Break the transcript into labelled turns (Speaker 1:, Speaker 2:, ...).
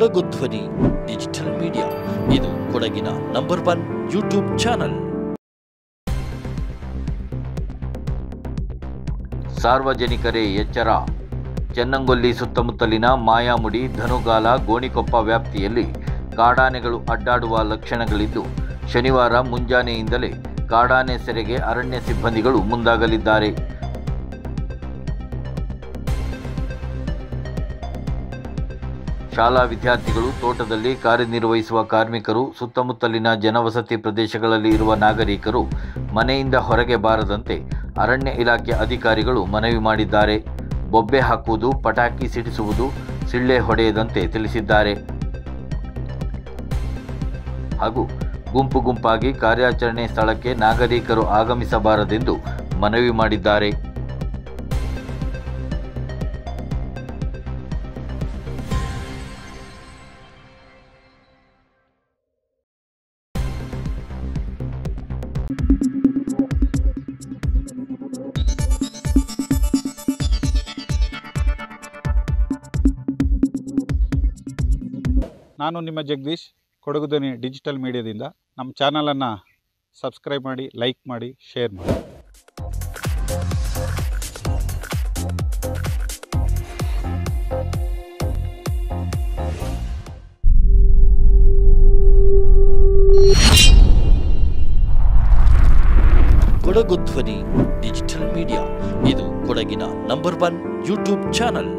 Speaker 1: ಕೊಡಗು ಧ್ವನಿ digital media, ಇದು ಕೊಡಗಿನ ನಂಬರ್ 1 ಯೂಟ್ಯೂಬ್ ಚಾನಲ್.
Speaker 2: ಸಾರ್ವಜನಿಕರೇ ಎಚ್ಚರ. ಚೆನ್ನಂಗೊಲ್ಲಿ ಸುತ್ತಮುತ್ತಲಿನ ಮಾಯಾಮುಡಿ, ಧನುಗಾಲ, ಗೋಣಿಕೊಪ್ಪ ವ್ಯಾಪ್ತಿಯಲ್ಲಿ ಕಾಡಾನೆಗಳು ಅಡ್ಡಾಡುವ ಲಕ್ಷಣಗಳಿದ್ದು, ಶನಿವಾರ ಮುಂಜಾನೆಯಿಂದಲೇ ಕಾಡಾನೆ ಸೆರೆಗೆ ಅರಣ್ಯ ಸಿಬ್ಬಂದಿಗಳು ಮುಂದಾಗಲಿದ್ದಾರೆ. ಶಾಲಾ ವಿದ್ಯಾರ್ಥಿಗಳು, ತೋಟದಲ್ಲಿ ಕಾರ್ಯನಿರ್ವಹಿಸುವ ಕಾರ್ಮಿಕರು, ಸುತ್ತಮುತ್ತಲಿನ ಜನವಸತಿ ಪ್ರದೇಶಗಳಲ್ಲಿ ಇರುವ ನಾಗರಿಕರು ಮನೆಯಿಂದ ಹೊರಗೆ ಬಾರದಂತೆ ಅರಣ್ಯ ಇಲಾಖೆ ಅಧಿಕಾರಿಗಳು ಮನವಿ ಮಾಡಿದ್ದಾರೆ. ಬೊಬ್ಬೆ ಹಾಕುವುದು, ಪಟಾಕಿ ಸಿಡಿಸುವುದು, ಸಿಳ್ಳೆ ಹೊಡೆಯದಂತೆ ತಿಳಿಸಿದ್ದಾರೆ. ಹಾಗೂ ಗುಂಪು ಗುಂಪಾಗಿ ಕಾರ್ಯಾಚರಣೆ ಸ್ಥಳಕ್ಕೆ ನಾಗರಿಕರು ಆಗಮಿಸಬಾರದೆಂದು ಮನವಿ ಮಾಡಿದ್ದಾರೆ.
Speaker 3: ನಾನು ನಿಮ್ಮ ಜಗದೀಶ್, ಕೊಡಗು ಧ್ವನಿ ಡಿಜಿಟಲ್ ಮೀಡಿಯಾದಿಂದ. ನಮ್ಮ ಚಾನಲನ್ನು ಸಬ್ಸ್ಕ್ರೈಬ್ ಮಾಡಿ, ಲೈಕ್ ಮಾಡಿ, ಶೇರ್ ಮಾಡಿ.
Speaker 1: ಕೊಡಗು ಧ್ವನಿ ಡಿಜಿಟಲ್ ಮೀಡಿಯಾ, ಇದು ಕೊಡಗಿನ ನಂಬರ್ 1 ಯೂಟ್ಯೂಬ್ ಚಾನಲ್.